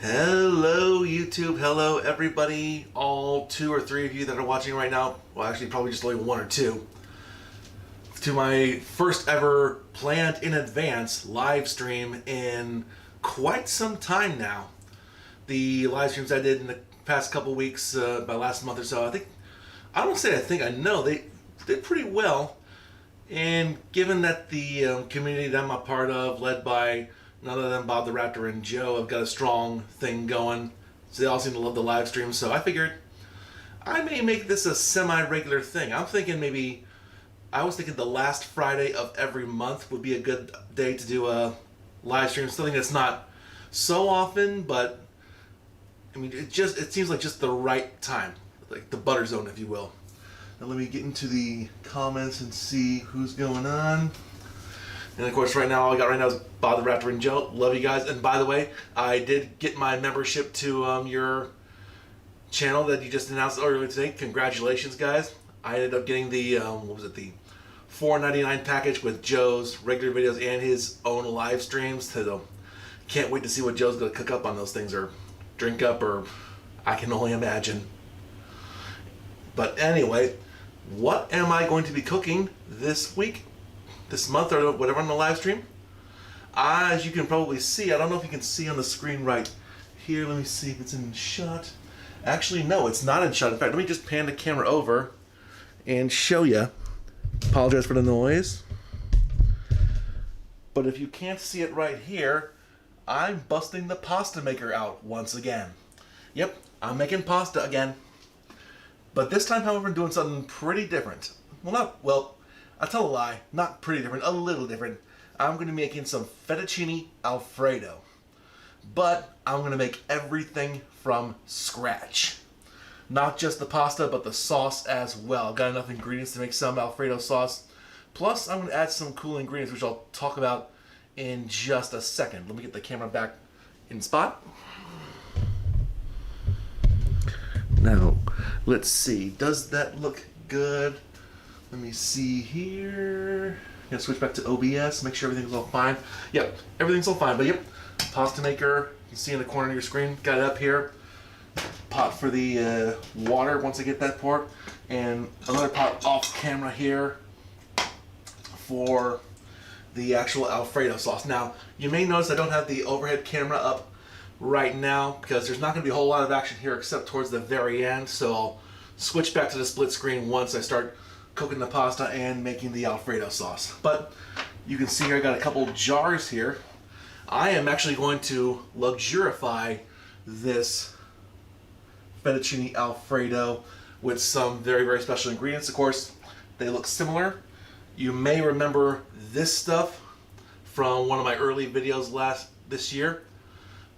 Hello YouTube, hello everybody, all 2 or 3 of you that are watching right now, well actually probably just only 1 or 2, to my first ever planned in advance live stream in quite some time now. The live streams I did in the past couple weeks, by last month or so, I know, they did pretty well. And given that the community that I'm a part of, led by none other than Bob the Raptor and Joe, have got a strong thing going, so they all seem to love the live stream, so I figured I may make this a semi-regular thing. I was thinking the last Friday of every month would be a good day to do a live stream, something that's not so often, but I mean, it seems like just the right time, like the butter zone, if you will. Now let me get into the comments and see who's going on. And of course, right now, all I got right now is Bob the Raptor and Joe. Love you guys. And by the way, I did get my membership to your channel that you just announced earlier today. Congratulations, guys. I ended up getting the, the $4.99 package with Joe's regular videos and his own live streams. So can't wait to see what Joe's going to cook up on those things, or drink up, or I can only imagine. But anyway, what am I going to be cooking this week, this month, or whatever on the live stream? As you can probably see, I don't know if you can see on the screen right here. Let me see if it's in shot. Actually, no, it's not in shot. In fact, let me just pan the camera over and show you. Apologize for the noise. But if you can't see it right here, I'm busting the pasta maker out once again. Yep, I'm making pasta again. But this time, however, I'm doing something pretty different. I tell a lie, not pretty different, a little different. I'm going to be making some fettuccine alfredo. But I'm going to make everything from scratch. Not just the pasta, but the sauce as well. I've got enough ingredients to make some alfredo sauce. Plus, I'm going to add some cool ingredients, which I'll talk about in just a second. Let me get the camera back in spot. Now, let's see. Does that look good? Let me see here. I'm gonna switch back to OBS, make sure everything's all fine. Yep, everything's all fine, but yep. Pasta maker, you can see in the corner of your screen, got it up here. Pot for the water once I get that poured. And another pot off camera here for the actual Alfredo sauce. Now, you may notice I don't have the overhead camera up right now because there's not going to be a whole lot of action here except towards the very end, so I'll switch back to the split screen once I start cooking the pasta and making the Alfredo sauce. But you can see here I got a couple jars here. I am actually going to luxurify this fettuccine Alfredo with some very, very special ingredients. Of course, they look similar. You may remember this stuff from one of my early videos this year.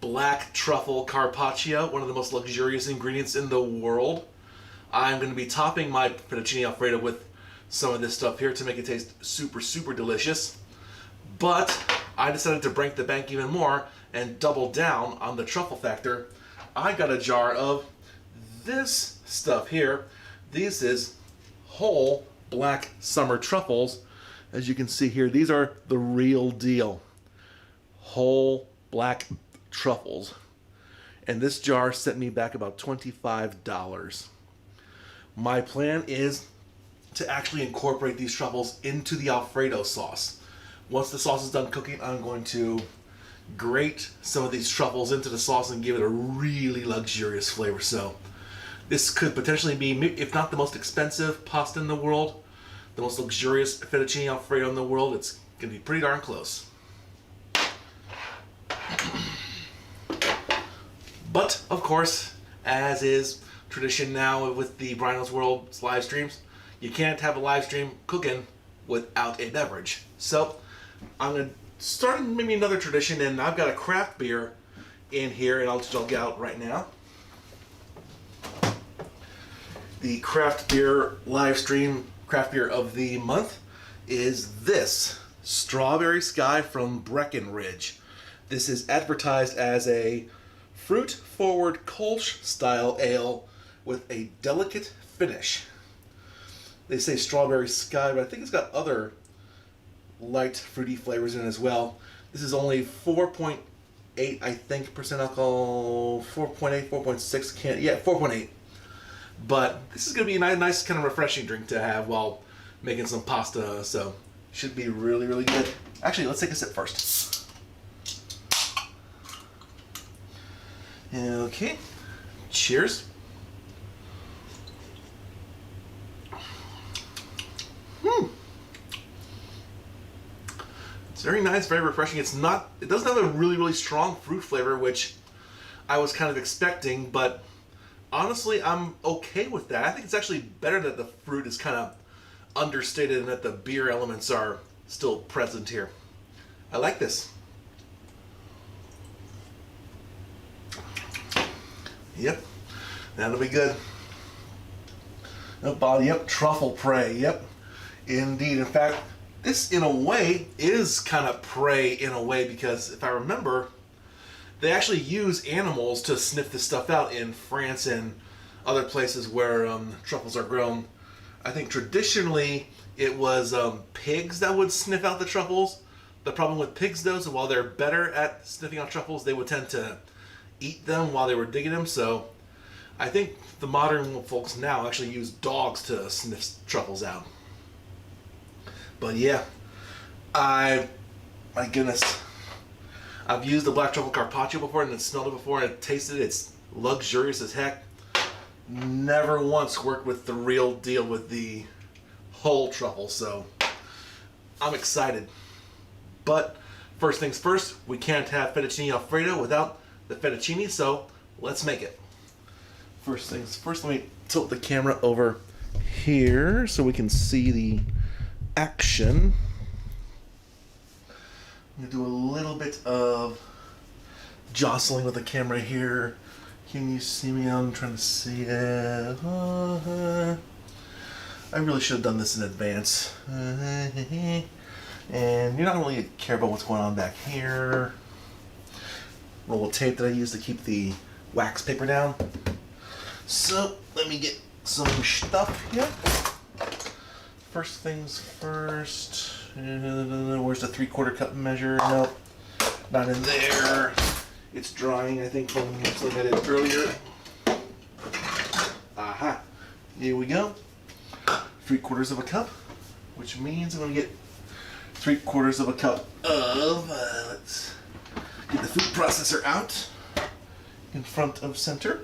Black truffle carpaccio, one of the most luxurious ingredients in the world. I'm going to be topping my fettuccine alfredo with some of this stuff here to make it taste super, super delicious. But I decided to break the bank even more and double down on the truffle factor. I got a jar of this stuff here. This is whole black summer truffles. As you can see here, these are the real deal. Whole black truffles. And this jar set me back about $25. My plan is to actually incorporate these truffles into the Alfredo sauce. Once the sauce is done cooking, I'm going to grate some of these truffles into the sauce and give it a really luxurious flavor. So this could potentially be, if not the most expensive pasta in the world, the most luxurious fettuccine Alfredo in the world. It's going to be pretty darn close. But, of course, as is tradition now with the Bryno's World live streams, you can't have a live stream cooking without a beverage. So I'm going to start maybe another tradition, and I've got a craft beer in here, and I'll get out right now. The craft beer live stream, craft beer of the month, is this Strawberry Sky from Breckenridge. This is advertised as a fruit-forward Kolsch-style ale with a delicate finish. They say Strawberry Sky, but I think it's got other light fruity flavors in it as well. This is only 4.8 I think, percent alcohol, 4.8, 4.6, can't, yeah, 4.8. But this is going to be a nice kind of refreshing drink to have while making some pasta, so should be really, really good. Actually, let's take a sip first. Okay, cheers. It's very nice, very refreshing. It doesn't have a really, really strong fruit flavor, which I was kind of expecting, but honestly, I'm okay with that. I think it's actually better that the fruit is kind of understated and that the beer elements are still present here. I like this. Yep, that'll be good. Yep, truffle prey. Yep, indeed. In fact, this in a way is kind of prey in a way, because if I remember, they actually use animals to sniff this stuff out in France and other places where truffles are grown. I think traditionally it was pigs that would sniff out the truffles. The problem with pigs, though, is while they're better at sniffing out truffles, they would tend to eat them while they were digging them. So I think the modern folks now actually use dogs to sniff truffles out. But yeah, my goodness. I've used the black truffle carpaccio before and smelled it before and tasted it. It's luxurious as heck. Never once worked with the real deal with the whole truffle, so I'm excited. But first things first, we can't have fettuccine alfredo without the fettuccine, so let's make it. First things first, let me tilt the camera over here so we can see the action. I'm going to do a little bit of jostling with the camera here. Can you see me? I'm trying to see it. I really should have done this in advance. And you're not really care about what's going on back here. Roll of tape that I use to keep the wax paper down. So let me get some stuff here. First things first. Where's the 3/4 cup measure? Nope, not in there. It's drying, I think, from looking at it earlier. Aha, here we go. 3/4 of a cup, which means I'm gonna get 3/4 of a cup of, let's get the food processor out in front of center.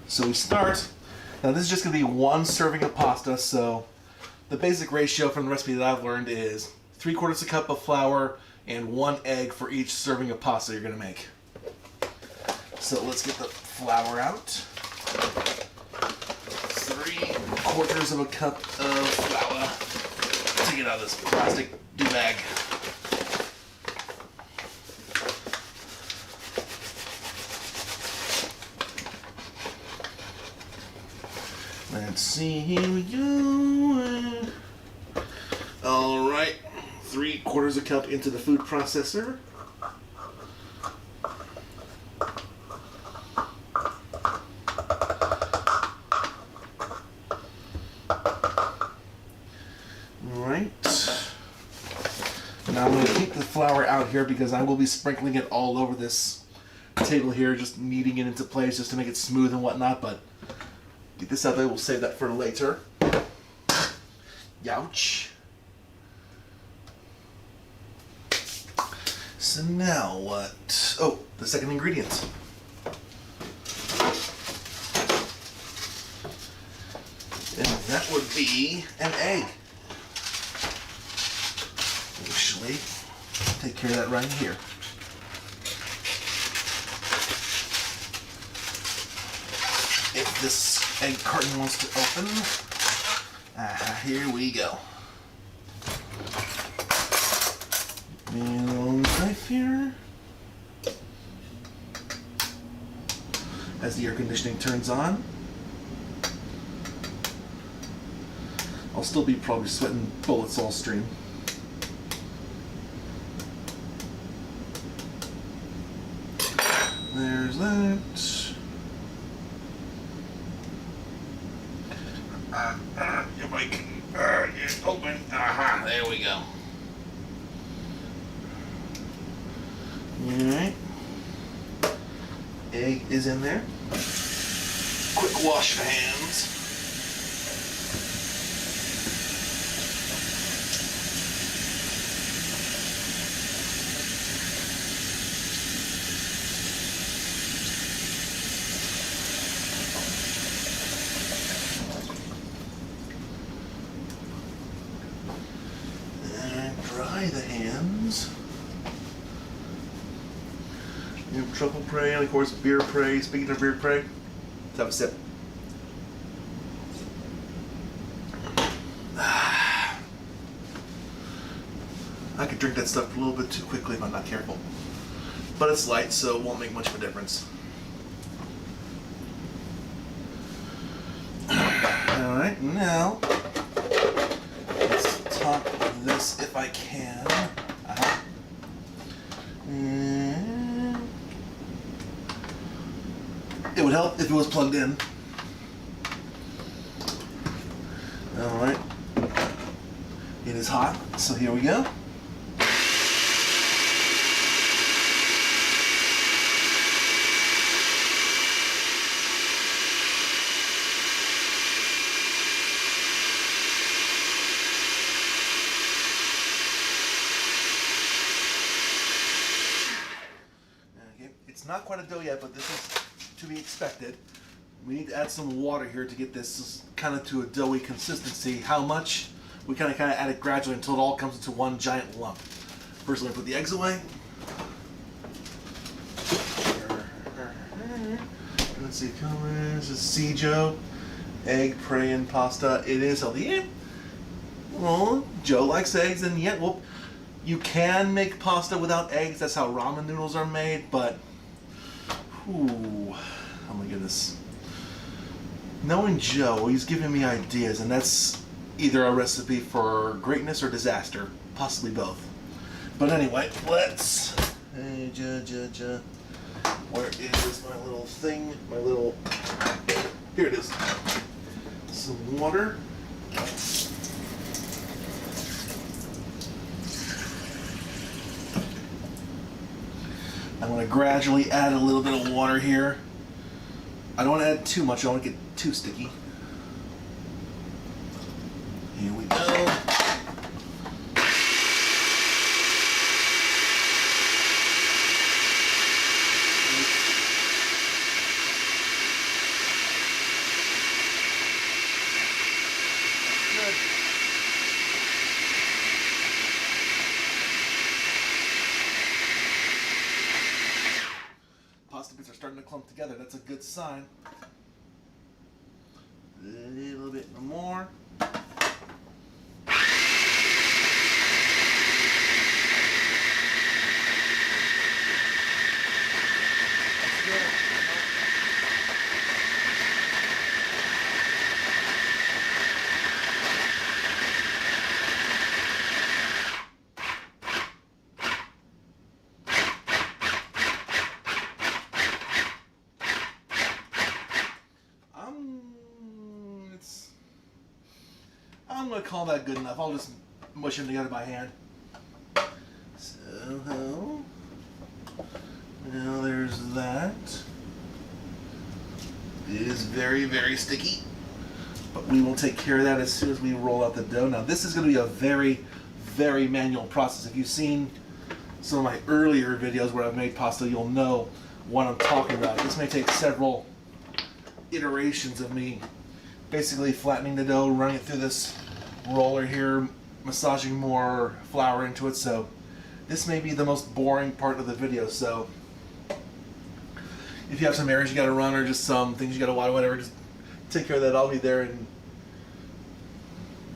So we start, now this is just gonna be one serving of pasta, so the basic ratio from the recipe that I've learned is 3/4 a cup of flour and 1 egg for each serving of pasta you're gonna make. So let's get the flour out. 3/4 of a cup of flour. Take it out of this plastic bag. Let's see, here we go. All right, 3/4 a cup into the food processor. Right. Now I'm going to keep the flour out here because I will be sprinkling it all over this table here, just kneading it into place just to make it smooth and whatnot, but get this out there, we'll save that for later. Youch. So now what? Oh, the second ingredient. And that would be an egg. Actually, take care of that right here. If this egg carton wants to open, here we go. And a little knife here. As the air conditioning turns on, I'll still be probably sweating bullets all stream. There's that. Your mic. It's open. Aha, there we go. Alright. Egg is in there. Quick wash of hands. And dry the hands. You have truffle prey and of course beer prey. Speaking of beer prey, let's have a sip. I could drink that stuff a little bit too quickly if I'm not careful. But it's light, so it won't make much of a difference. Alright, now let's top this if I can. It would help if it was plugged in. Alright. It is hot, so here we go. Okay. It's not quite a dough yet, but this is to be expected. We need to add some water here to get this kind of to a doughy consistency. How much? We kind of add it gradually until it all comes into one giant lump. First, let me put the eggs away. Let's see, this is Joe, egg prey and pasta. It is healthy. Yeah. Well, Joe likes eggs, and yet, well, you can make pasta without eggs. That's how ramen noodles are made, but ooh, oh my goodness. Knowing Joe, he's giving me ideas, and that's either a recipe for greatness or disaster. Possibly both. But anyway, let's... Where is my little thing? My little... Here it is. Some water. I'm going to gradually add a little bit of water here. I don't want to add too much. I don't want to get too sticky. Here we go. Good. Pasta bits are starting to clump together. That's a good sign. A little bit more. I'm going to call that good enough. I'll just mush them together by hand. So, now there's that. It is very, very sticky, but we will take care of that as soon as we roll out the dough. Now, this is going to be a very, very manual process. If you've seen some of my earlier videos where I've made pasta, you'll know what I'm talking about. This may take several iterations of me basically flattening the dough, running it through this roller here, massaging more flour into it. So this may be the most boring part of the video. So if you have some errands you got to run or just some things you got to watch, whatever, just take care of that. I'll be there and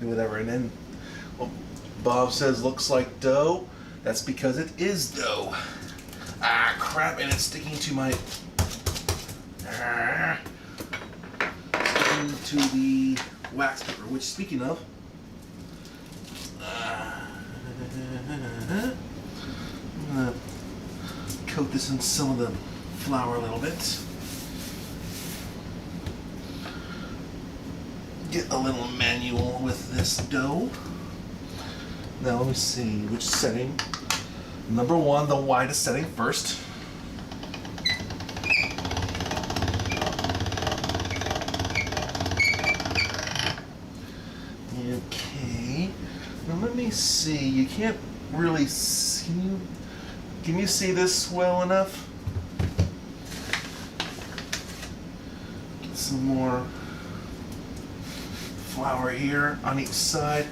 do whatever. And then, well, Bob says looks like dough. That's because it is dough. Ah, crap! And it's sticking to my. To the wax paper, which, speaking of, I'm gonna coat this in some of the flour a little bit. Get a little manual with this dough. Now let me see which setting. Number one, the widest setting first. Okay. Now let me see. You can't really see. Can you see this well enough? Get some more flour here on each side.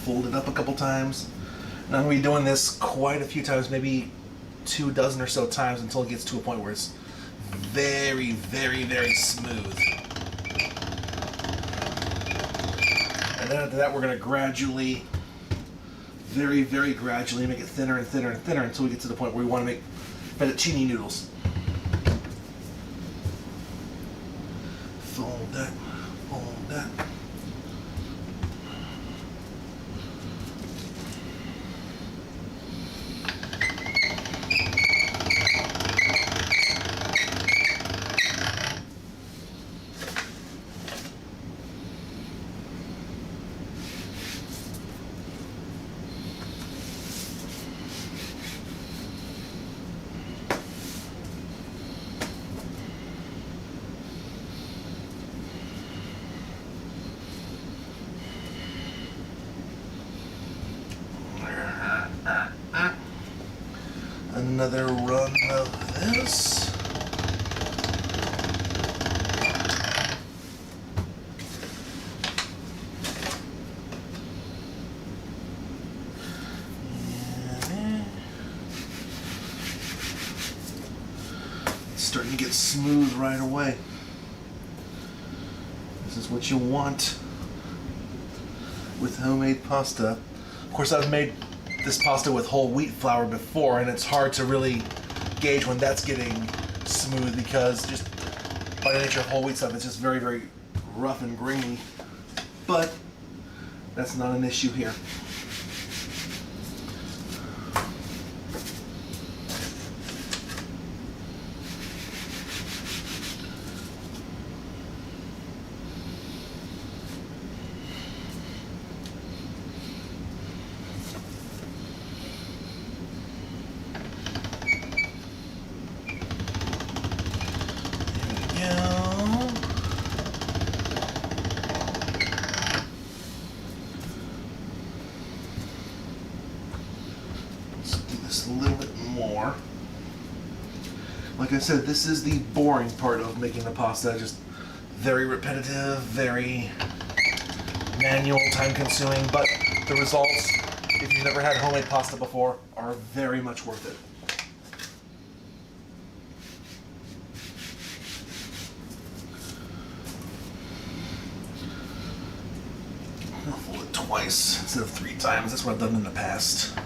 Fold it up a couple times. And I'm going to be doing this quite a few times, maybe 24 or so times until it gets to a point where it's very, very, very smooth. And then after that, we're going to gradually, very, very gradually make it thinner and thinner and thinner until we get to the point where we want to make fettuccine noodles. Fold that, fold that. Another run of this. It's starting to get smooth right away. This is what you want with homemade pasta. Of course, I've made this pasta with whole wheat flour before, and it's hard to really gauge when that's getting smooth because just by the nature of whole wheat stuff, it's just very, very rough and grainy. But that's not an issue here. A little bit more. Like I said, this is the boring part of making the pasta. Just very repetitive, very manual, time-consuming, but the results, if you've never had homemade pasta before, are very much worth it. I'll fold it twice instead of 3 times. That's what I've done in the past.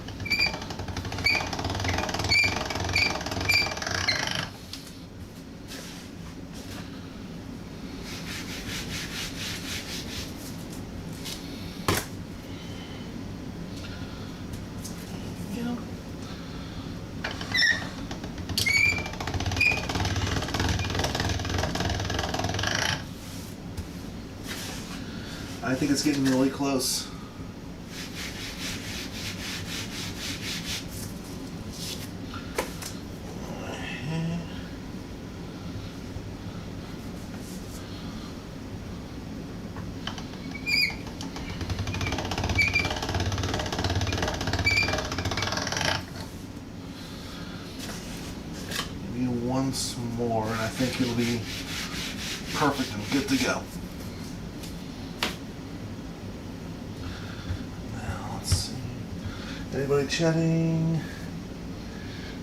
I think it's getting really close. Maybe once more, and I think it'll be perfect and good to go. Anybody chatting?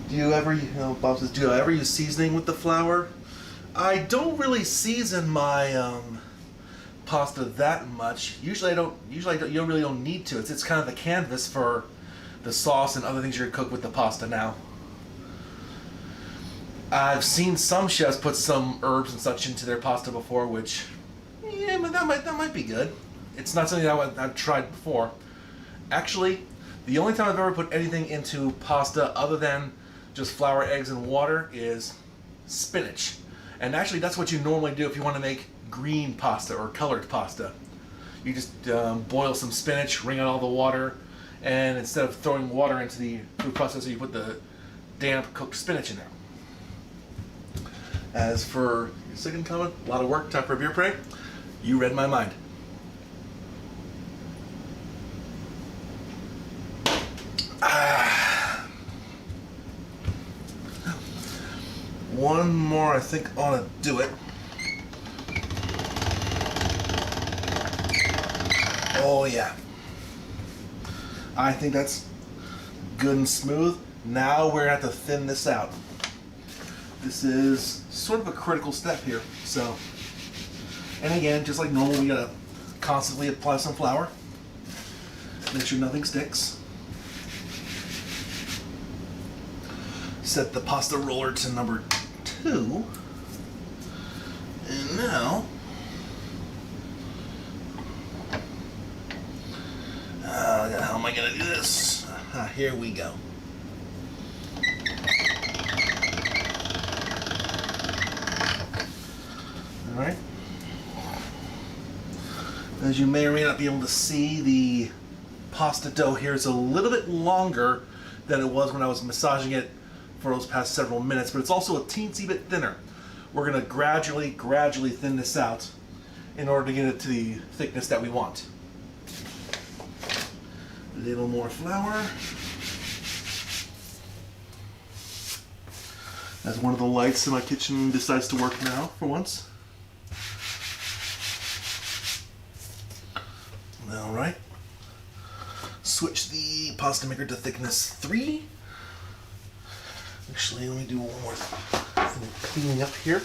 Do you ever, Bob says, do you ever use seasoning with the flour? I don't really season my pasta that much. Usually I don't. You really don't need to. It's kind of the canvas for the sauce and other things you're gonna cook with the pasta now. I've seen some chefs put some herbs and such into their pasta before, which, yeah, but that might be good. It's not something I've tried before. Actually, the only time I've ever put anything into pasta other than just flour, eggs, and water is spinach. And actually, that's what you normally do if you want to make green pasta or colored pasta. You just boil some spinach, wring out all the water, And instead of throwing water into the food processor, you put the damp cooked spinach in there. As for your second comment, a lot of work, time for a beer break. You read my mind. One more, I think, ought to do it. Oh yeah. I think that's good and smooth. Now we're gonna have to thin this out. This is sort of a critical step here. So, and again, just like normal, we gotta constantly apply some flour. Make sure nothing sticks. Set the pasta roller to number 2. And now, how am I gonna do this? Here we go. Alright. As you may or may not be able to see, the pasta dough here is a little bit longer than it was when I was massaging it for those past several minutes, but it's also a teensy bit thinner. We're going to gradually thin this out in order to get it to the thickness that we want. A little more flour. As one of the lights in my kitchen decides to work now, for once. Alright. Switch the pasta maker to thickness 3. Actually, let me do one more cleaning up here.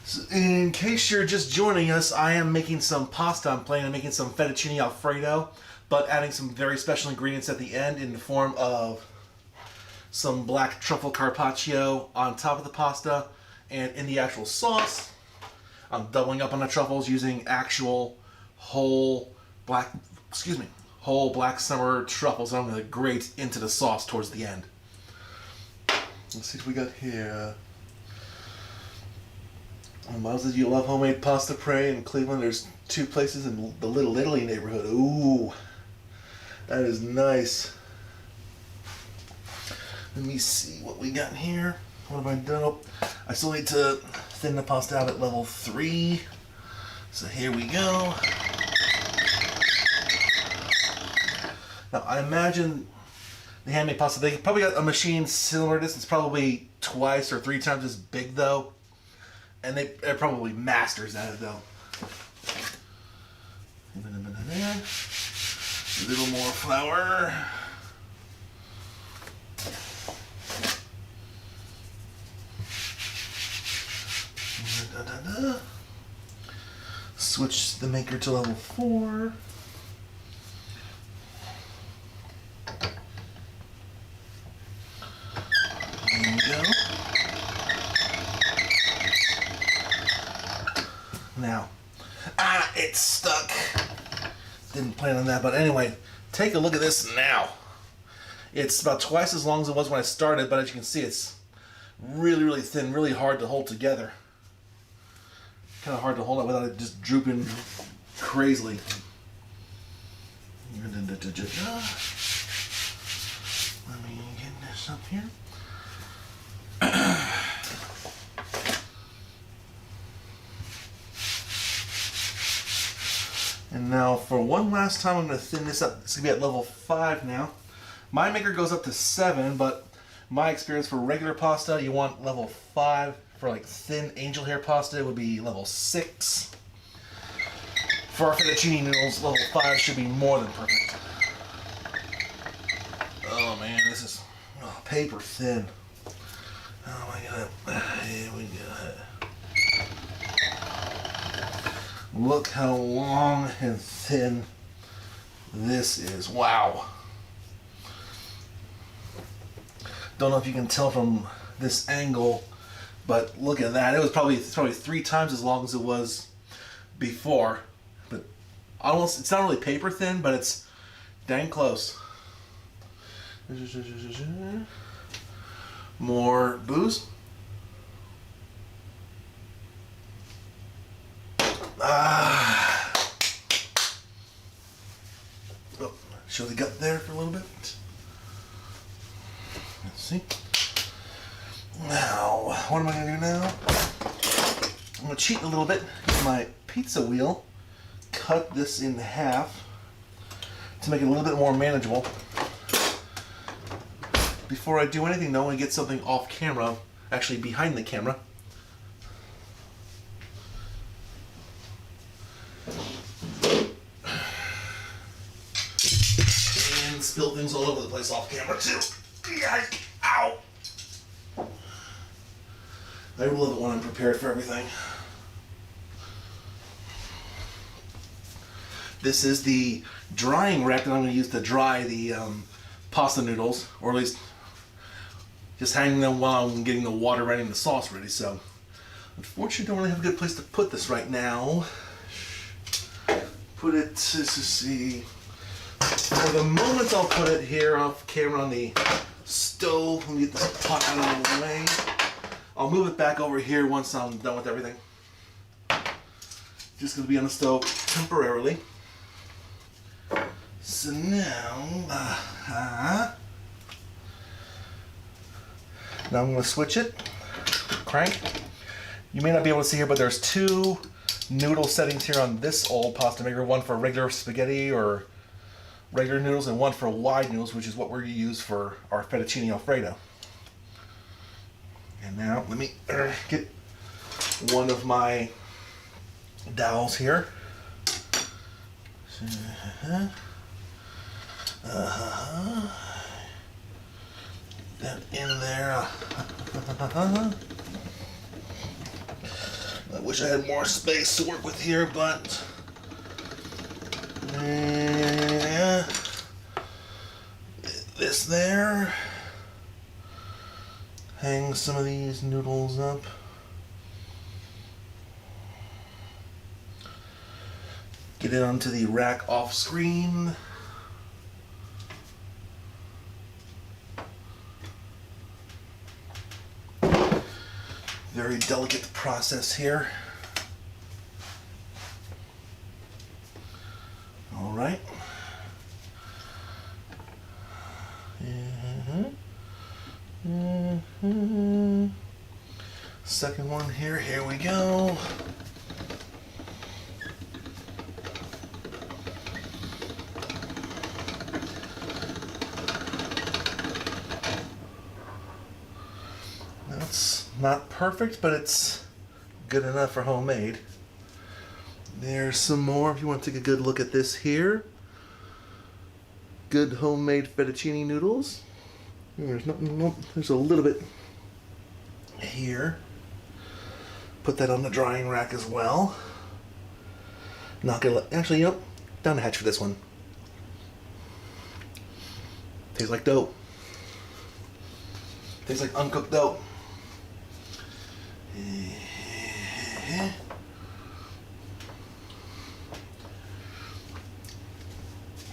So in case you're just joining us, I am making some pasta. I'm planning on making some fettuccine alfredo, but adding some very special ingredients at the end in the form of some black truffle carpaccio on top of the pasta, and in the actual sauce, I'm doubling up on the truffles using actual whole black summer truffles. I'm going to grate into the sauce towards the end. Let's see what we got here. Miles says you love homemade pasta pray in Cleveland. There's 2 places in the Little Italy neighborhood. Ooh, that is nice. Let me see what we got here. What have I done? Oh, I still need to thin the pasta out at level 3. So here we go. Now I imagine the handmade pasta, they probably got a machine similar to this. It's probably 2 or 3 times as big though. And they're probably masters at it though. A little more flour. Switch the maker to level 4. There we go. Now, it's stuck. Didn't plan on that, but anyway, take a look at this now. It's about twice as long as it was when I started, but as you can see, it's really thin, really hard to hold together. Kind of hard to hold it without it just drooping crazily. Let me get this up here. And now for one last time, I'm going to thin this up. It's going to be at level 5 now. My maker goes up to 7, but my experience for regular pasta, you want level 5. For like thin angel hair pasta, it would be level 6. For our fettuccine noodles, level 5 should be more than perfect. Oh man, this is paper thin. Oh my god. Here we go. Look how long and thin this is. Wow. Don't know if you can tell from this angle, but look at that. It's probably 3 times as long as it was before. But almost, it's not really paper thin, but it's dang close. More booze. Oh, show the gut there for a little bit. Let's see. Now, what am I going to do now? I'm going to cheat a little bit with my pizza wheel. Cut this in half to make it a little bit more manageable. Before I do anything though, I want to get something off camera, actually behind the camera. And spill things all over the place off camera too. Ow! I love it when I'm prepared for everything. This is the drying rack that I'm going to use to dry the pasta noodles, or at least just hanging them while I'm getting the water ready and the sauce ready. So, unfortunately, don't really have a good place to put this right now. Put it, let's see. For the moment, I'll put it here off camera on the stove. Let me get this pot out of the way. I'll move it back over here once I'm done with everything. Just going to be on the stove temporarily. So now, now I'm going to switch it. Crank. You may not be able to see here, but there's two noodle settings here on this old pasta maker. One for regular spaghetti or regular noodles, and one for wide noodles, which is what we're going to use for our fettuccine alfredo. And now let me get one of my dowels here. That in there. I wish I had more space to work with here, but this there. Hang some of these noodles up. Get it onto the rack off screen. Very delicate process here. All right. Second one here. Here we go. That's not perfect, but it's good enough for homemade. There's some more if you want to take a good look at this here. Good homemade fettuccine noodles. There's nothing, there's a little bit here. Put that on the drying rack as well. Not gonna let, actually, you know, down the hatch for this one. Tastes like dough. Tastes like uncooked dough.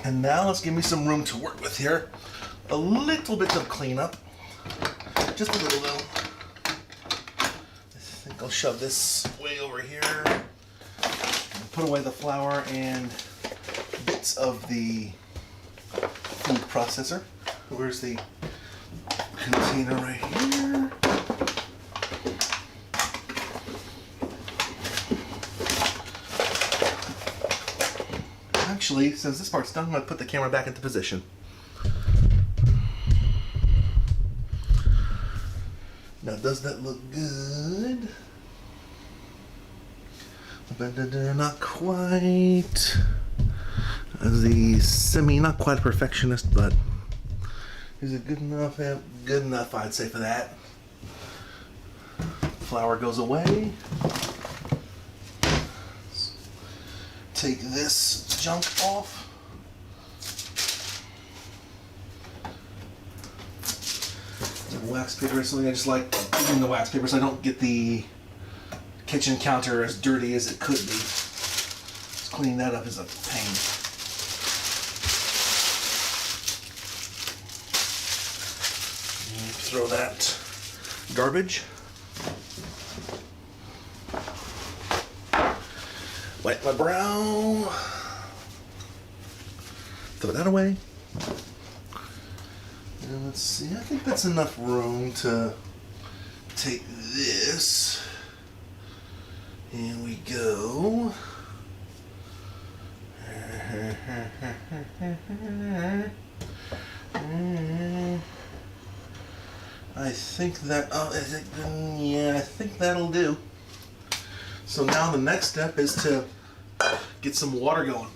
And now let's give me some room to work with here. A little bit of cleanup. Just a little though. I think I'll shove this way over here. And put away the flour and bits of the food processor. Where's the container right here? Actually, since this part's done, I'm going to put the camera back into position. Now, does that look good? Not quite. Not quite a perfectionist, but is it good enough? Yeah, good enough, I'd say, for that. Flour goes away. Take this junk off. Wax paper is something I just like using the wax paper so I don't get the kitchen counter as dirty as it could be. Just cleaning that up is a pain. Throw that garbage. Wipe my brow. Throw that away. And let's see, I think that's enough room to take this. Here we go. I think that, yeah, I think that'll do. So now the next step is to get some water going.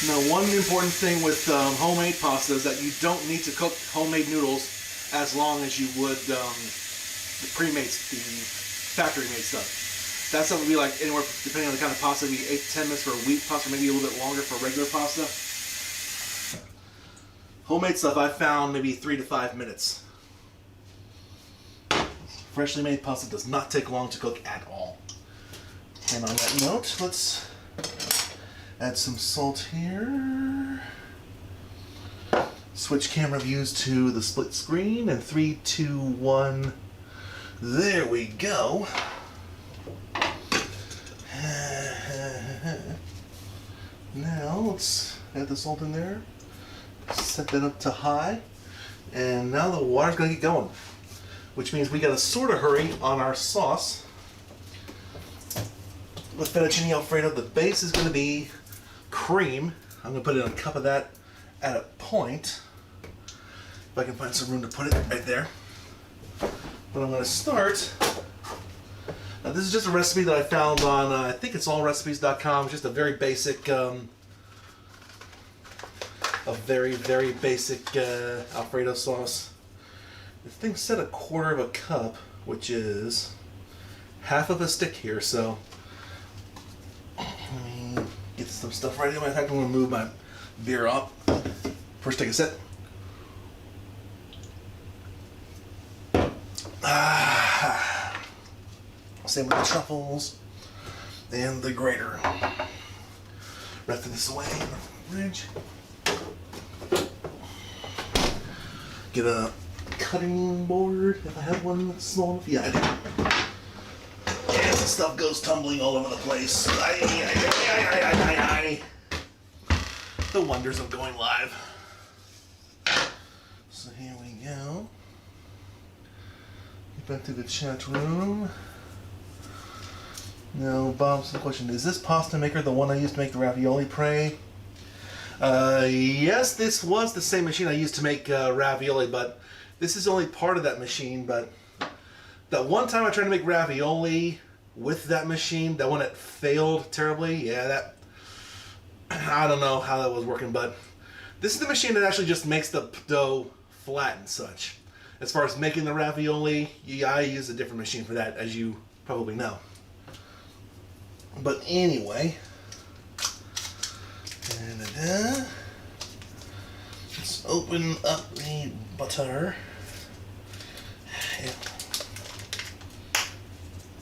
Now, one important thing with homemade pasta is that you don't need to cook homemade noodles as long as you would the pre-made, the factory-made stuff. That stuff would be like anywhere, depending on the kind of pasta, maybe 8 to 10 minutes for a wheat pasta, or maybe a little bit longer for regular pasta. Homemade stuff, I found maybe 3 to 5 minutes. Freshly made pasta does not take long to cook at all. And on that note, let's add some salt here. Switch camera views to the split screen, and 3, 2, 1. There we go. Now let's add the salt in there. Set that up to high. And now the water's gonna get going, which means we gotta sort of hurry on our sauce. With fettuccine alfredo, the base is gonna be cream. I'm gonna put in a cup of that at a point. If I can find some room to put it right there. But I'm gonna start. Now this is just a recipe that I found on, I think it's allrecipes.com. It's just a very basic, a very, very basic Alfredo sauce. The thing said 1/4 cup, which is half of a stick here, so let me get some stuff right in. In fact, I'm going to move my beer up. First, take a sip. Same with the truffles and the grater. Resting this away in the fridge. Get a cutting board if I have one that's small enough. Yeah, I do. And the stuff goes tumbling all over the place. The wonders of going live. So here we go. Get back to the chat room. Now, Bob's the question: is this pasta maker the one I used to make the ravioli? Pray. Yes, this was the same machine I used to make ravioli, but this is only part of that machine. But that one time I tried to make ravioli with that machine, that one that failed terribly, yeah, that, I don't know how that was working, but this is the machine that actually just makes the dough flat and such. As far as making the ravioli, yeah, I use a different machine for that, as you probably know. But anyway, let's open up the butter. Yeah.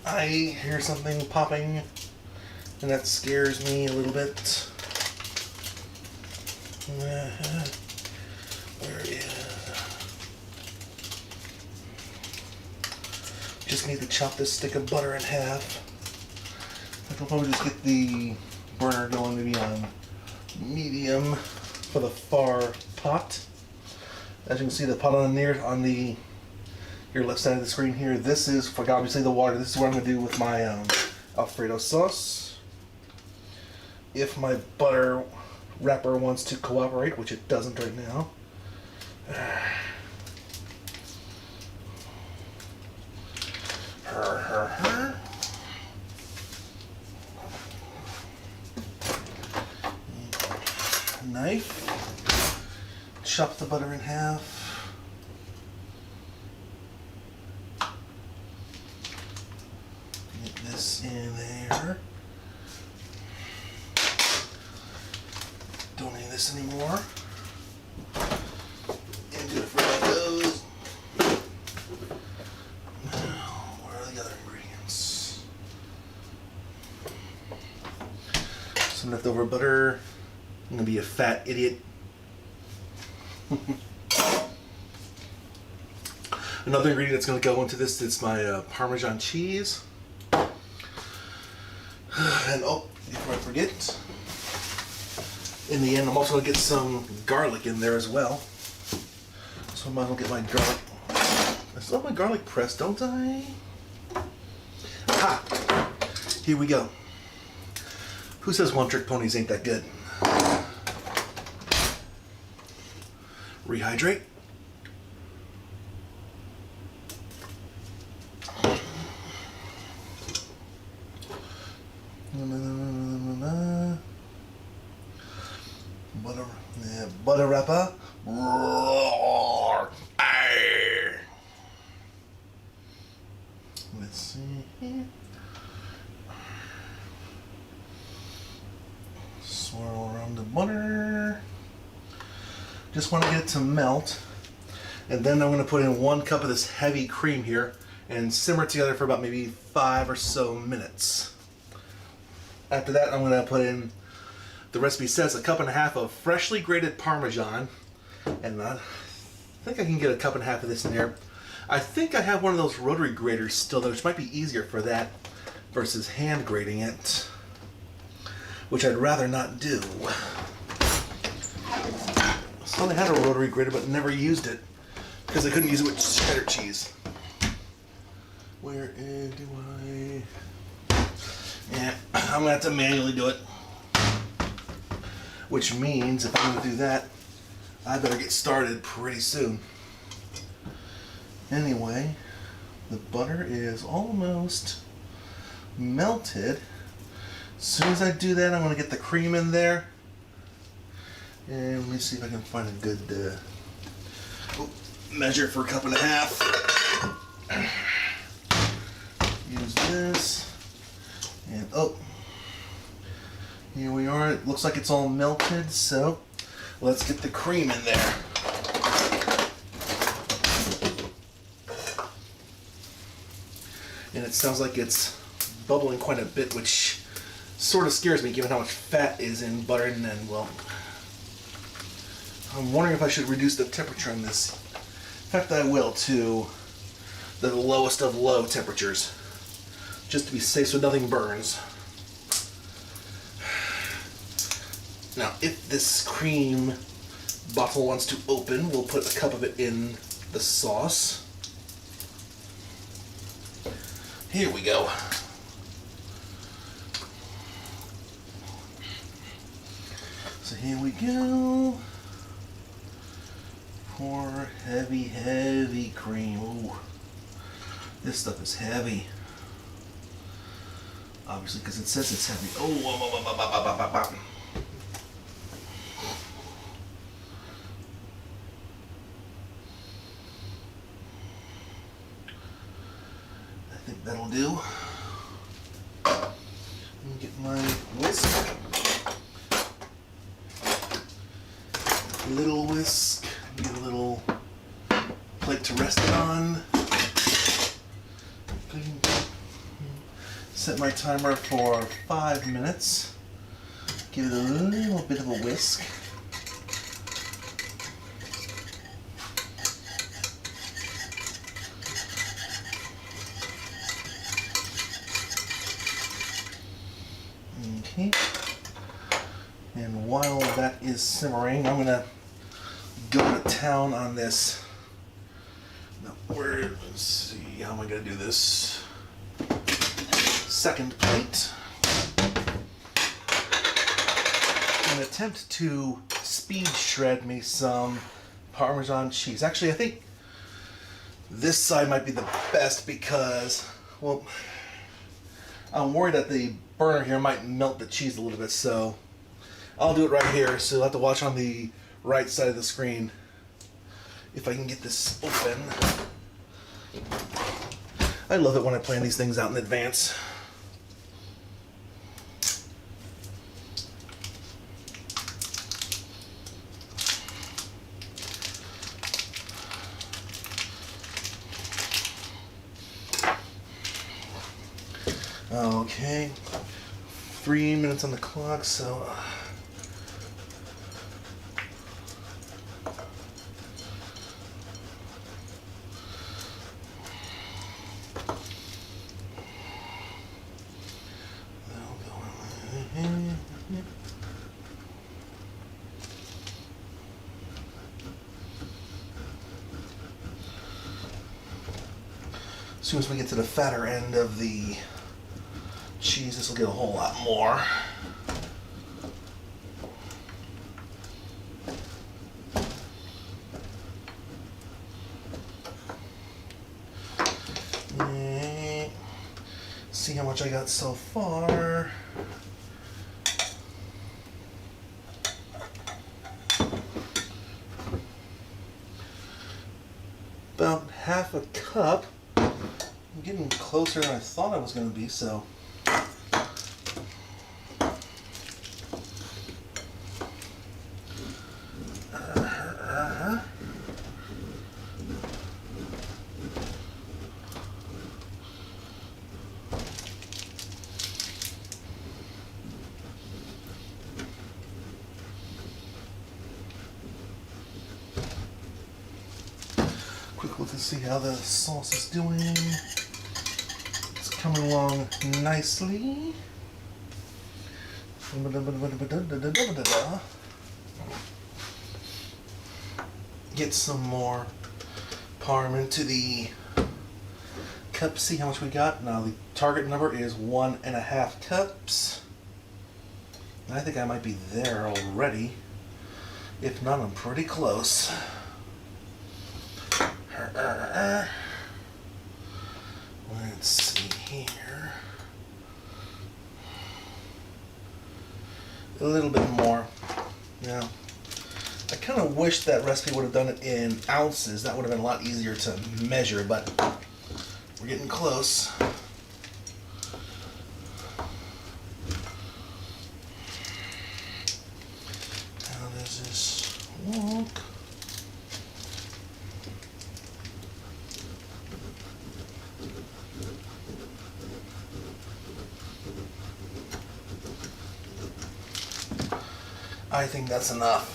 I hear something popping, and that scares me a little bit. Where is? Just need to chop this stick of butter in half. I'll probably just get the burner going maybe on medium for the far pot. As you can see, the pot on your left side of the screen here, this is for obviously the water. This is what I'm going to do with my Alfredo sauce. If my butter wrapper wants to cooperate, which it doesn't right now. Knife, chop the butter in half. Get this in there. Don't need this anymore. Into the fridge goes. Now, where are the other ingredients? Some leftover butter. I'm gonna be a fat idiot. Another ingredient that's going to go into this is my Parmesan cheese. And oh, before I forget, in the end I'm also going to get some garlic in there as well. So I might as well get my garlic. I still have my garlic pressed, don't I? Ha! Here we go. Who says one-trick ponies ain't that good? Rehydrate. Butter wrapper. Let's see here. Swirl around the butter. Just want to get it to melt. And then I'm going to put in 1 cup of this heavy cream here and simmer it together for about maybe 5 or so minutes. After that, I'm going to put in, the recipe says, 1.5 cups of freshly grated Parmesan. And I think I can get 1.5 cups of this in there. I think I have one of those rotary graters still, which might be easier for that versus hand grating it, which I'd rather not do. So I had a rotary grater but never used it because I couldn't use it with cheddar cheese. Where do I? Yeah, I'm gonna have to manually do it. Which means if I'm gonna do that, I better get started pretty soon. Anyway, the butter is almost melted. As soon as I do that, I'm gonna get the cream in there. And let me see if I can find a good measure for 1.5 cups. Use this. And oh, here we are. It looks like it's all melted, so let's get the cream in there. And it sounds like it's bubbling quite a bit, which sort of scares me given how much fat is in butter. And then, well, I'm wondering if I should reduce the temperature on this. In fact, I will to the lowest of low temperatures, just to be safe so nothing burns. Now, if this cream bottle wants to open, we'll put 1 cup of it in the sauce. Here we go. So here we go. Pour heavy, heavy cream. Ooh, this stuff is heavy. Obviously, because it says it's heavy. Oh, I think that'll do. Let me get my whisk. Little whisk. Get a little plate to rest it on. Set my timer for 5 minutes. Give it a little bit of a whisk. Okay. And while that is simmering, I'm gonna go to town on this. Now, let's see, how am I gonna do this? Second plate. An attempt to speed shred me some Parmesan cheese. Actually, I think this side might be the best because, well, I'm worried that the burner here might melt the cheese a little bit, so I'll do it right here. So you'll have to watch on the right side of the screen if I can get this open. I love it when I plan these things out in advance. Okay, 3 minutes on the clock, so As soon as we get to the fatter end of the cheese, this will get a whole lot more. See how much I got so far. About half a cup. I'm getting closer than I thought I was going to be, so. Quick look and see how the sauce is doing. It's coming along nicely. Get some more parm into the cup. See how much we got. Now the target number is 1.5 cups. I think I might be there already. If not, I'm pretty close. Let's see here. A little bit more. Yeah. I kind of wish that recipe would have done it in ounces. That would have been a lot easier to measure, but we're getting close. How does this look? I think that's enough.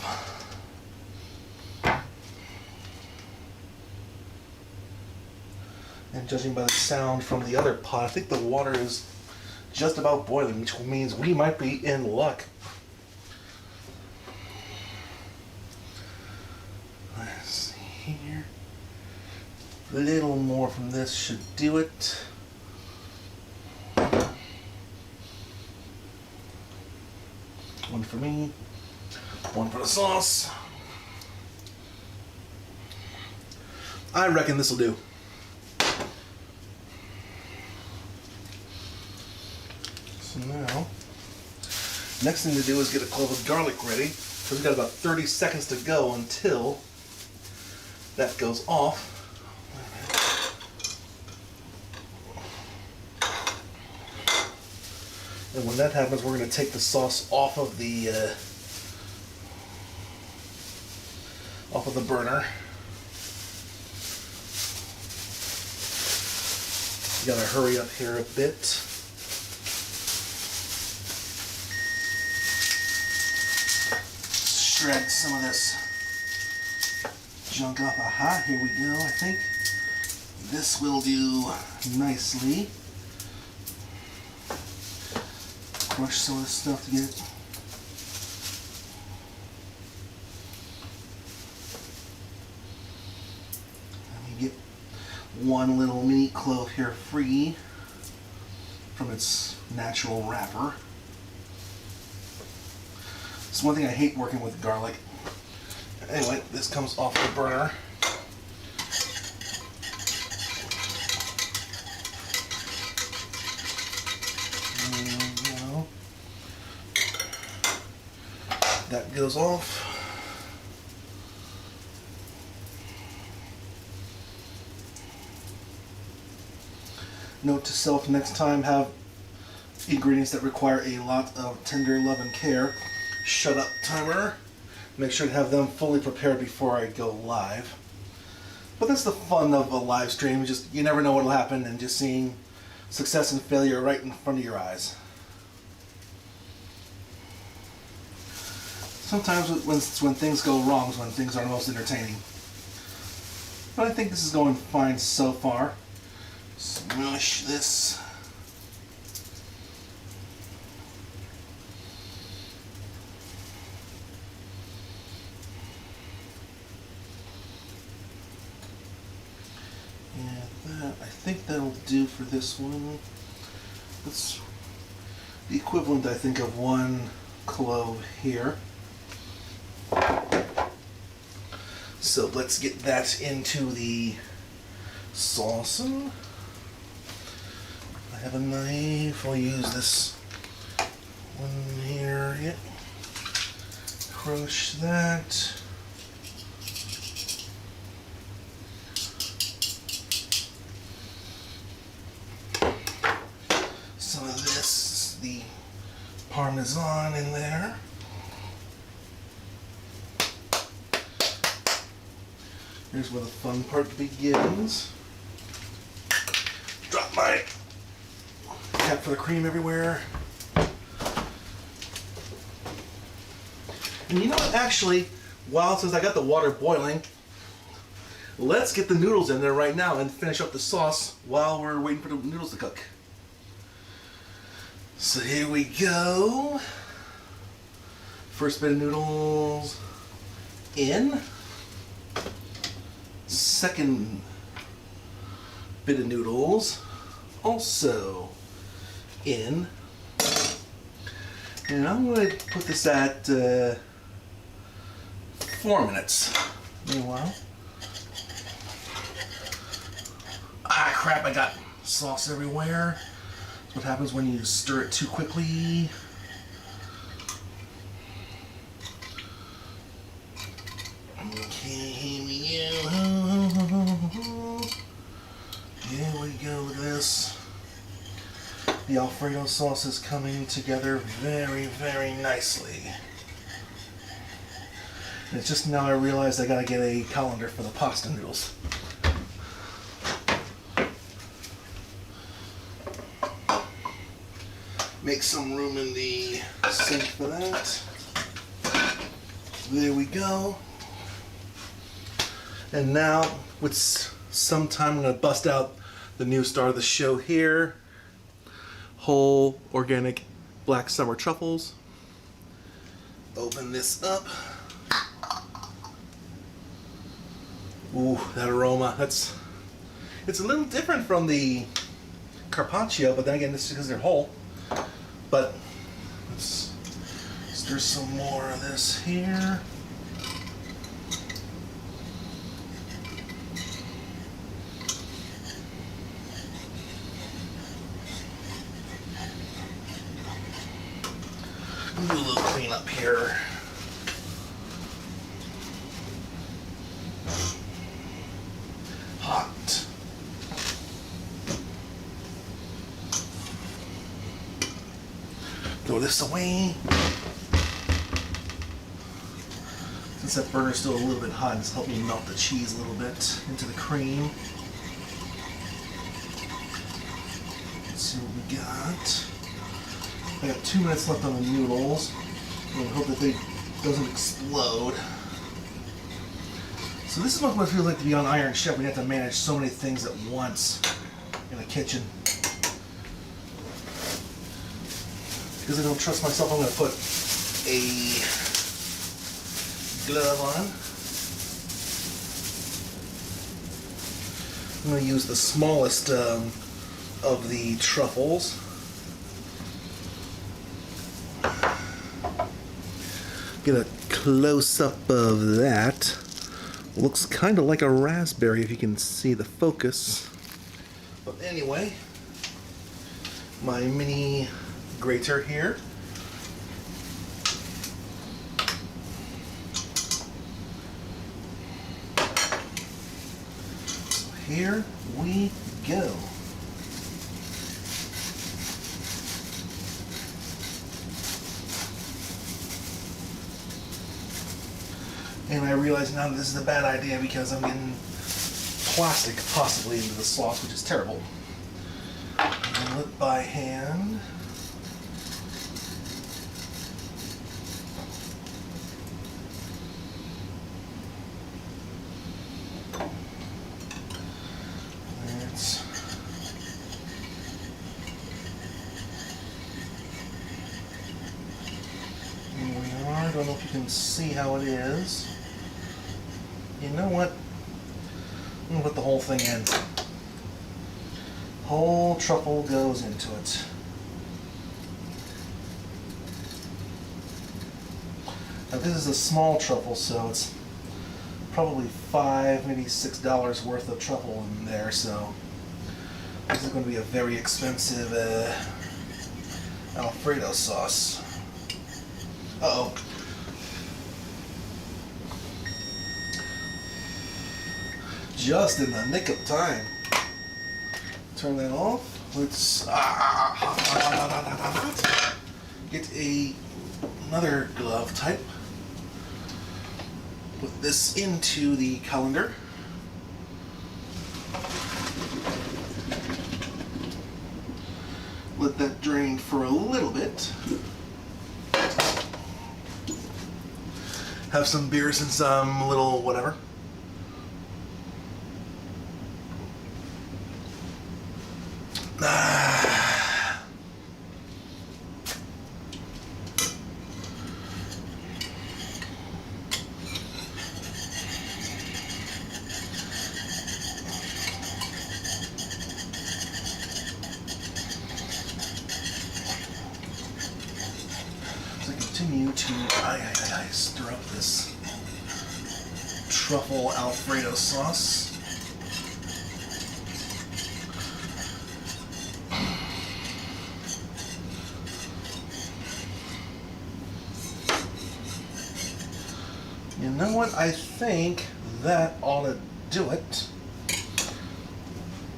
And judging by the sound from the other pot, I think the water is just about boiling, which means we might be in luck. Let's see here. A little more from this should do it. One for me, one for the sauce. I reckon this will do. So now, next thing to do is get a clove of garlic ready. So we've got about 30 seconds to go until that goes off. And when that happens, we're going to take the sauce off of the burner. You gotta hurry up here a bit. Shred some of this junk off. Aha, here we go, I think. This will do nicely. Crush some of this stuff to get it. Let me get one little mini clove here free from its natural wrapper. It's one thing I hate working with garlic. Anyway, this comes off the burner. That goes off. Note to self, next time have ingredients that require a lot of tender love and care. Shut up timer. Make sure to have them fully prepared before I go live. But that's the fun of a live stream. Just you never know what will happen, and just seeing success and failure right in front of your eyes. Sometimes when things go wrong is when things are most entertaining. But I think this is going fine so far. Smush this. Yeah, that. I think that'll do for this one. It's the equivalent, I think, of 1 clove here. So let's get that into the sauce. I have a knife. I'll use this one here. Yep. Crush that. Some of this, the Parmesan in there. Here's where the fun part begins. Drop my cap for the cream everywhere. And you know what, actually, since I got the water boiling, let's get the noodles in there right now and finish up the sauce while we're waiting for the noodles to cook. So here we go. First bit of noodles in. Second bit of noodles also in. And I'm going to put this at 4 minutes. Meanwhile. Ah, crap, I got sauce everywhere. That's what happens when you stir it too quickly. Okay, here we go. Here we go with this. The Alfredo sauce is coming together very, very nicely. And it's just now I realized I gotta get a colander for the pasta noodles. Make some room in the sink for that. There we go. And now, with some time, I'm going to bust out the new star of the show here. Whole organic black summer truffles. Open this up. Ooh, that aroma. It's a little different from the carpaccio, but then again, this is because they're whole. But let's stir some more of this here. Do a little cleanup here. Hot. Throw this away. Since that burner's still a little bit hot, it's helped me melt the cheese a little bit into the cream. Let's see what we got. I got 2 minutes left on the noodles. I hope that they doesn't explode. So this is what it feels like to be on Iron Chef. We have to manage so many things at once in a kitchen. Because I don't trust myself, I'm going to put a glove on. I'm going to use the smallest of the truffles. Get a close-up of that. Looks kind of like a raspberry if you can see the focus. But anyway, my mini grater here. So here we go. And I realize now that this is a bad idea because I'm getting plastic possibly into the sauce, which is terrible. Roll it by hand. Here we are. I don't know if you can see how it is. You know what? I'm going to put the whole thing in. Whole truffle goes into it. Now this is a small truffle, so it's probably $5, maybe $6 worth of truffle in there, so this is going to be a very expensive Alfredo sauce. Uh-oh. Just in the nick of time. Turn that off. Let's get another glove type. Put this into the colander. Let that drain for a little bit. Have some beers and some little whatever. Continue to stir up this truffle Alfredo sauce. You know what? I think that ought to do it.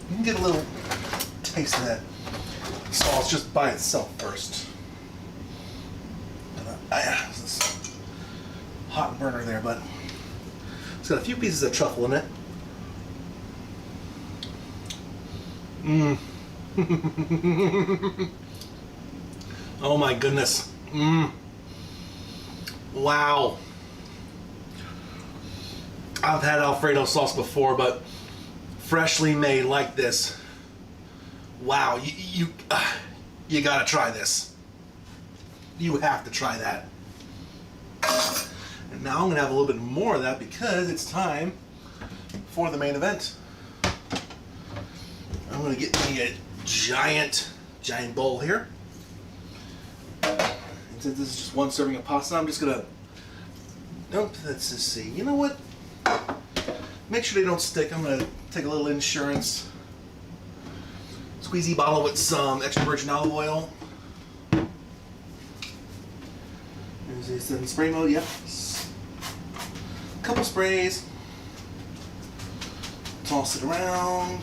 You can get a little taste of that sauce just by itself first. This hot burner there, but it's got a few pieces of truffle in it. Oh my goodness. Wow. I've had Alfredo sauce before, but freshly made like this. Wow, you gotta try this. You have to try that. And now I'm gonna have a little bit more of that because it's time for the main event. I'm gonna get me a giant bowl here. And since this is just one serving of pasta, I'm just gonna dump. Let's just see. You know what? Make sure they don't stick. I'm gonna take a little insurance. Squeezy bottle with some extra virgin olive oil. Is it in spray mode? Yep. Couple sprays. Toss it around.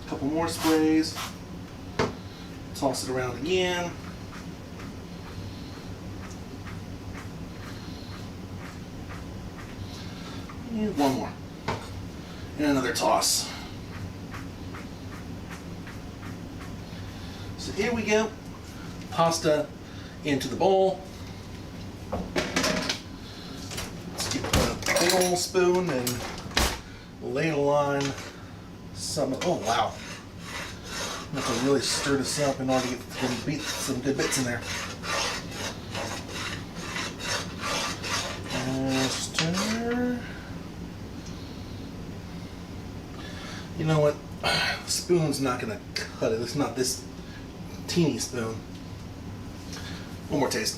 Couple more sprays. Toss it around again. And one more. And another toss. So here we go. Pasta into the bowl. Let's get a big old spoon and ladle on some. Oh wow! I have to really stir this up in order to get some good bits in there. And stir. You know what? The spoon's not gonna cut it. It's not this teeny spoon. One more taste.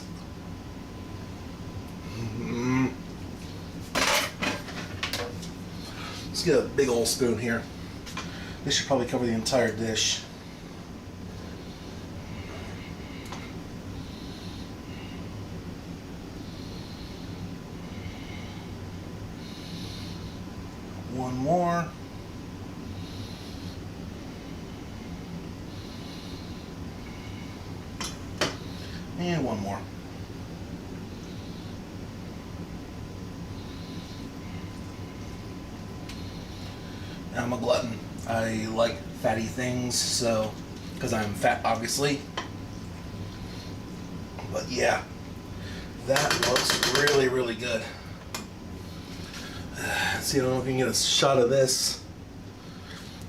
Let's get a big old spoon here. This should probably cover the entire dish. One more. And one more. I'm a glutton. I like fatty things, so, because I'm fat, obviously. But yeah, that looks really, really good. Let's see, I don't know if you can get a shot of this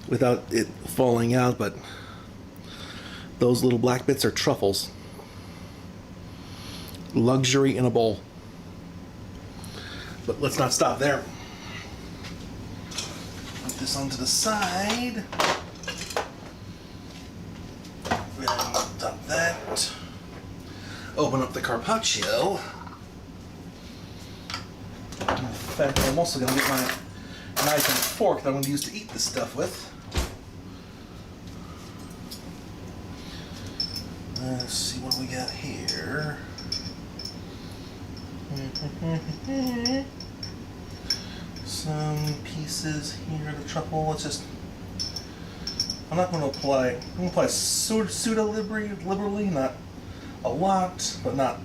without it falling out, but those little black bits are truffles. Luxury in a bowl. But let's not stop there. this onto the side. And dump that. Open up the carpaccio. In fact, I'm also going to get my knife and fork that I'm going to use to eat this stuff with. Let's see what we got here. Some pieces here of the truffle. Let's just. I'm not going to apply. I'm going to apply pseudo liberally, not a lot, but not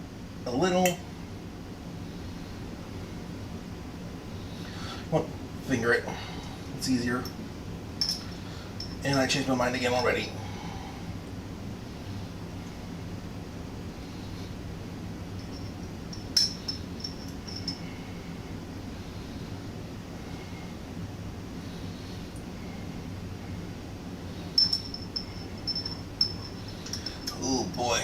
a little. Well, finger it. It's easier. And I changed my mind again already. Oh boy.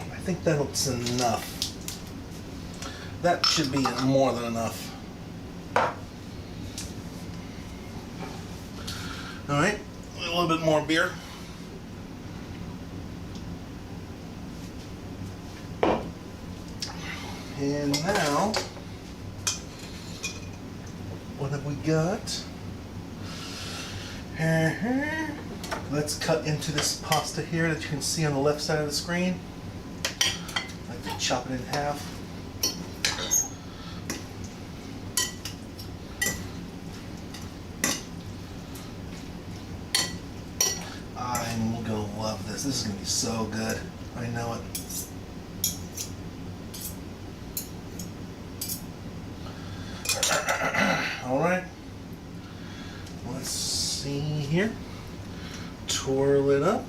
I think that's enough. That should be more than enough. Alright, a little bit more beer. And now, what have we got? Let's cut into this pasta here that you can see on the left side of the screen. I like to chop it in half. I'm gonna love this. This is gonna be so good. I know it. Alright, let's see here. Twirl it up,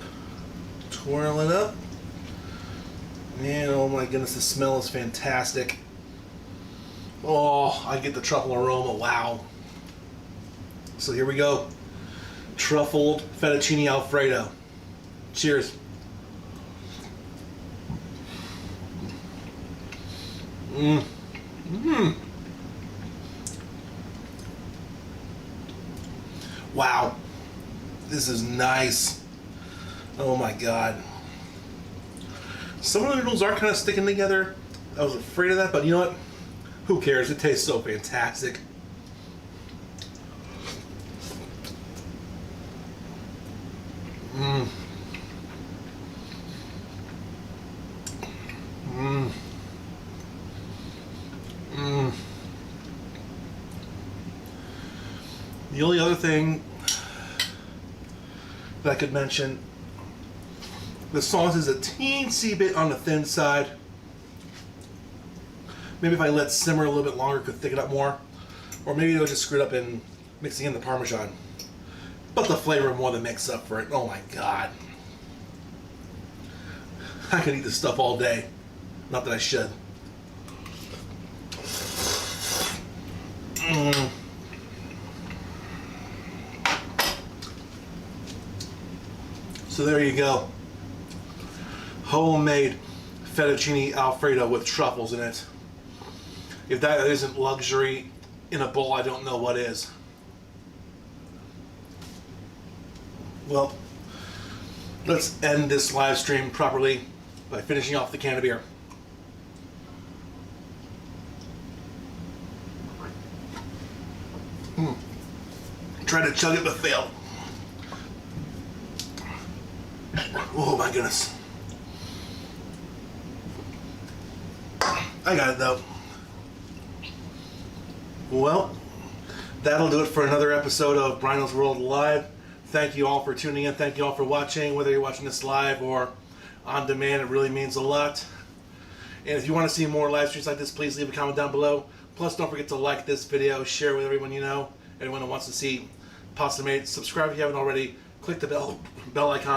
and oh my goodness, the smell is fantastic. Oh, I get the truffle aroma, wow. So here we go. Truffled fettuccine alfredo. Cheers. Wow, this is nice. Oh my god. Some of the noodles are kind of sticking together. I was afraid of that, but you know what? Who cares? It tastes so fantastic. The only other thing that I could mention, the sauce is a teensy bit on the thin side. Maybe if I let it simmer a little bit longer, it could thicken up more. Or maybe it'll just screw it up in mixing in the Parmesan. But the flavor more than makes up for it. Oh my god. I could eat this stuff all day. Not that I should. So there you go. Homemade fettuccine alfredo with truffles in it. If that isn't luxury in a bowl, I don't know what is. Well, let's end this live stream properly by finishing off the can of beer. Tried to chug it but failed. Oh my goodness. I got it though. Well, that'll do it for another episode of Bryno's World Live. Thank you all for tuning in. Thank you all for watching. Whether you're watching this live or on demand, it really means a lot. And if you want to see more live streams like this, please leave a comment down below. Plus, don't forget to like this video, share with everyone you know, everyone who wants to see Pasta Made. Subscribe if you haven't already. Click the bell icon